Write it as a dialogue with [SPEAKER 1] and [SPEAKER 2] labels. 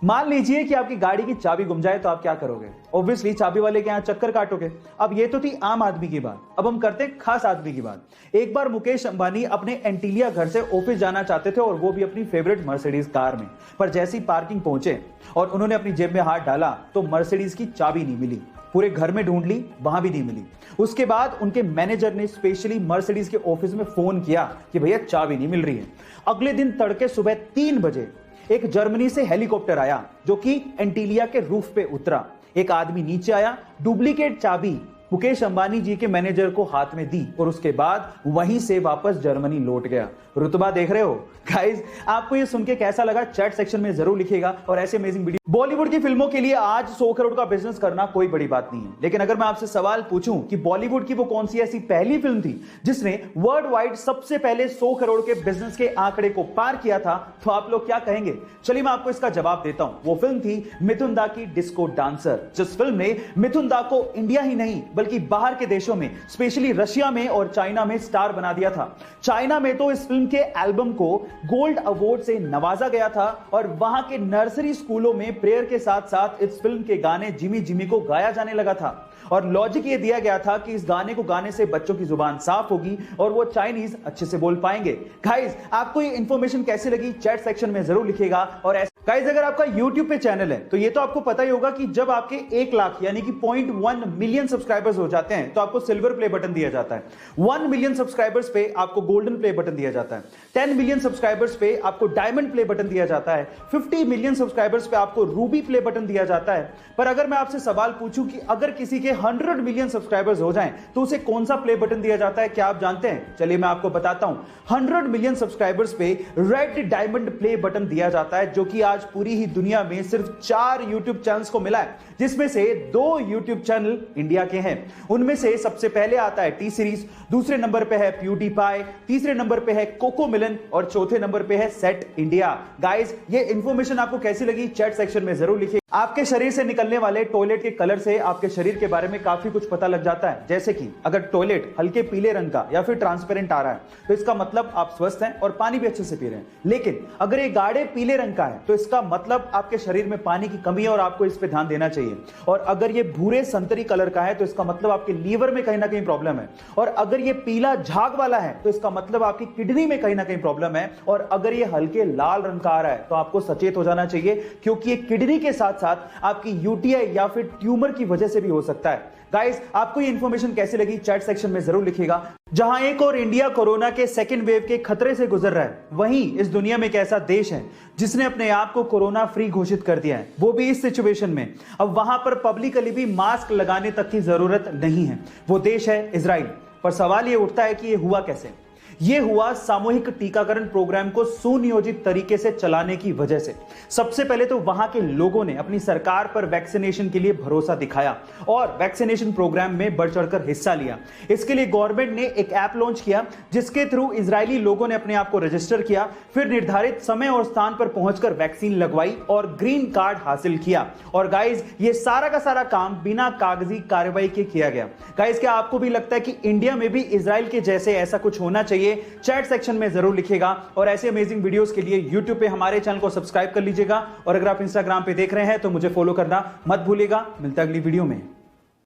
[SPEAKER 1] मान लीजिए कि आपकी गाड़ी की चाबी गुम जाए तो आप क्या करोगे? ऑब्वियसली चाबी वाले के यहां चक्कर काटोगे। अब ये तो थी आम आदमी की बात, अब हम करते हैं खास आदमी की बात। एक बार मुकेश अंबानी अपने एंटीलिया घर से ऑफिस जाना चाहते थे और वो भी अपनी फेवरेट मर्सिडीज कार में। पर जैसे ही पार्किंग पहुंचे और उन्होंने अपनी जेब में हाथ डाला तो मर्सिडीज की चाबी नहीं मिली। पूरे घर में ढूंढ ली, वहां भी नहीं मिली। उसके बाद उनके मैनेजर ने स्पेशली मर्सिडीज के ऑफिस में फोन किया कि भैया चाबी नहीं मिल रही है। अगले दिन तड़के सुबह 3 बजे एक जर्मनी से हेलीकॉप्टर आया जो कि एंटीलिया के रूफ पे उतरा। एक आदमी नीचे आया, डुप्लीकेट चाबी मुकेश अंबानी जी के मैनेजर को हाथ में दी और उसके बाद वहीं से वापस जर्मनी लौट गया। रुतबा देख रहे हो गाइस? आपको ये सुन के कैसा लगा चैट सेक्शन में जरूर लिखिएगा। और ऐसे अमेजिंग वीडियो बॉलीवुड की फिल्मों के लिए आज 100 करोड़ का बिजनेस करना कोई बड़ी बात नहीं है। लेकिन अगर मैं आपसे सवाल पूछूं कि बॉलीवुड की वो कौन सी ऐसी पहली फिल्म थी जिसने वर्ल्ड वाइड सबसे पहले 100 करोड़ के बिजनेस के आंकड़े को पार किया था, तो आप लोग क्या कहेंगे? चलिए मैं आपको इसका जवाब देता हूं। वो फिल्म थी मिथुन दा की डिस्को डांसर। जिस फिल्म ने मिथुन दा को इंडिया ही नहीं बल्कि बाहर के देशों में, स्पेशली रशिया में और चाइना में स्टार बना दिया था। चाइना में तो इस फिल्म के एल्बम को गोल्ड अवार्ड से नवाजा गया था और वहां के नर्सरी स्कूलों में प्रेयर के साथ साथ इस फिल्म के गाने जिमी जिमी को गाया जाने लगा था। और लॉजिक ये दिया गया था कि इस गाने को गाने से बच्चों की जुबान साफ होगी और वो चाइनीज अच्छे से बोल पाएंगे। गाइस, आपको ये इंफॉर्मेशन कैसी लगी चैट सेक्शन में जरूर लिखिएगा। और गाइस, अगर आपका YouTube पे चैनल है तो ये तो आपको पता ही होगा कि जब आपके 1 लाख यानी कि 0.1 मिलियन सब्सक्राइबर्स हो जाते हैं तो आपको सिल्वर प्ले बटन दिया जाता है। 1 मिलियन सब्सक्राइबर्स पे आपको गोल्डन प्ले बटन दिया जाता है। 10 मिलियन सब्सक्राइबर्स पे आपको डायमंड प्ले बटन दिया जाता है। 50 मिलियन सब्सक्राइबर्स पे आपको रूबी प्ले बटन दिया जाता है। पर अगर मैं आपसे सवाल पूछूं कि अगर किसी के 100 मिलियन सब्सक्राइबर्स हो जाएं तो उसे कौन सा प्ले बटन दिया जाता है, क्या आप जानते हैं? चलिए मैं आपको बताता हूं। 100 मिलियन सब्सक्राइबर्स पे रेड डायमंड प्ले बटन दिया जाता है, जो कि आज पूरी ही दुनिया में सिर्फ 4 YouTube चैनल्स को मिला है, जिसमें से 2 YouTube चैनल इंडिया के हैं। उनमें से सबसे पहले आता है टी सीरीज, दूसरे नंबर पे है प्यूडीपाई, तीसरे नंबर पे है कोको मिलन और चौथे नंबर पे है सेट इंडिया। गाइस, ये इंफॉर्मेशन आपको कैसी लगी चैट सेक्शन में जरूर लिखिए। आपके शरीर से निकलने वाले टॉयलेट के कलर से आपके शरीर के बारे में काफी कुछ पता लग जाता है। जैसे कि अगर टॉयलेट हल्के पीले रंग का या फिर ट्रांसपेरेंट आ रहा है तो इसका मतलब आप स्वस्थ हैं और पानी भी अच्छे से पी रहे हैं। लेकिन अगर ये गाढ़े पीले रंग का है तो इसका मतलब आपके शरीर में पानी की कमी है और आपको इस पे ध्यान देना चाहिए। और अगर ये भूरे संतरी कलर का है तो इसका मतलब आपके लीवर में कहीं ना कहीं प्रॉब्लम है। और अगर ये पीला झाग वाला है तो इसका मतलब आपकी किडनी में कहीं ना कहीं प्रॉब्लम है। और अगर ये हल्के लाल रंग का आ रहा है तो आपको सचेत हो जाना चाहिए, क्योंकि ये किडनी के साथ साथ आपकी यूटीआई या फिर ट्यूमर की वजह से भी हो सकता है। गाइस, आपको ये इंफॉर्मेशन कैसी लगी चैट सेक्शन में जरूर लिखिएगा। जहां एक और इंडिया कोरोना के सेकेंड वेव के खतरे से गुजर रहा है, वहीं इस दुनिया में एक ऐसा देश है जिसने अपने आप को कोरोना फ्री घोषित कर दिया है, वो भी इस सिचुएशन में। अब वहां पर पब्लिकली भी मास्क लगाने तक की जरूरत नहीं है। वो देश है इजराइल। पर सवाल ये उठता है कि ये हुआ कैसे? यह हुआ सामूहिक टीकाकरण प्रोग्राम को सुनियोजित तरीके से चलाने की वजह से। सबसे पहले तो वहां के लोगों ने अपनी सरकार पर वैक्सीनेशन के लिए भरोसा दिखाया और वैक्सीनेशन प्रोग्राम में बढ़ चढ़कर हिस्सा लिया। इसके लिए गवर्नमेंट ने एक ऐप लॉन्च किया जिसके थ्रू इजरायली लोगों ने अपने आप को रजिस्टर किया, फिर निर्धारित समय और स्थान पर पहुंचकर वैक्सीन लगवाई और ग्रीन कार्ड हासिल किया। और गाइज, ये सारा का सारा काम बिना कागजी कार्रवाई के किया गया। गाइज, क्या आपको भी लगता है कि इंडिया में भी इजराइल के जैसे ऐसा कुछ होना चाहिए? चैट सेक्शन में जरूर लिखिएगा। और ऐसे अमेजिंग वीडियोस के लिए YouTube पे हमारे चैनल को सब्सक्राइब कर लीजिएगा। और अगर आप Instagram पे देख रहे हैं तो मुझे फॉलो करना मत भूलिएगा। मिलता है अगली वीडियो में।